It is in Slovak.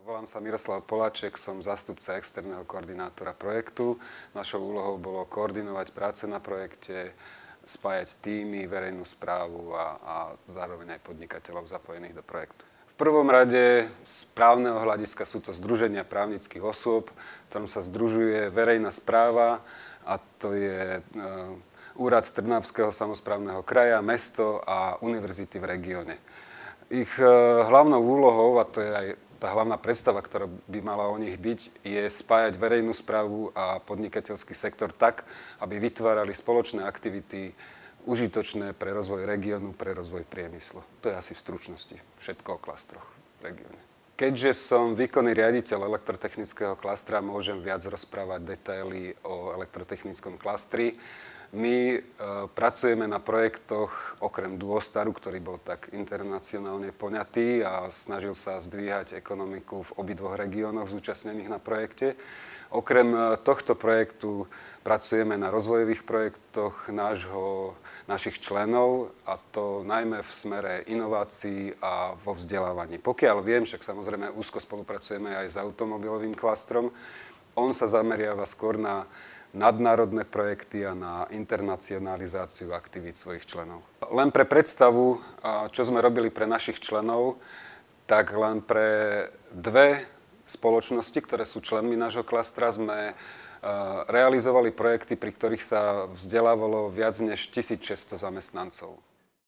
Volám sa Miroslav Poláček, som zástupca externého koordinátora projektu. Našou úlohou bolo koordinovať práce na projekte, spájať tímy, verejnú správu a zároveň aj podnikateľov zapojených do projektu. V prvom rade z právneho hľadiska sú to združenia právnických osôb, v ktorom sa združuje verejná správa, a to je Úrad Trnavského samosprávneho kraja, mesto a univerzity v regióne. Ich hlavnou úlohou, a to je aj tá hlavná predstava, ktorá by mala o nich byť, je spájať verejnú správu a podnikateľský sektor tak, aby vytvárali spoločné aktivity užitočné pre rozvoj regiónu, pre rozvoj priemyslu. To je asi v stručnosti všetko o klastroch v regióne. Keďže som výkonný riaditeľ elektrotechnického klastra, môžem viac rozprávať detaily o elektrotechnickom klastri. My pracujeme na projektoch okrem Duostaru, ktorý bol tak internacionálne poňatý a snažil sa zdvíhať ekonomiku v obidvoch regiónoch zúčastnených na projekte. Okrem tohto projektu pracujeme na rozvojových projektoch našich členov, a to najmä v smere inovácií a vo vzdelávaní. Pokiaľ viem, však samozrejme úzko spolupracujeme aj s automobilovým klastrom, on sa zameriava skôr na nadnárodné projekty a na internacionalizáciu aktivít svojich členov. Len pre predstavu, čo sme robili pre našich členov, tak len pre dve spoločnosti, ktoré sú členmi nášho klastra, sme realizovali projekty, pri ktorých sa vzdelávalo viac než 1600 zamestnancov.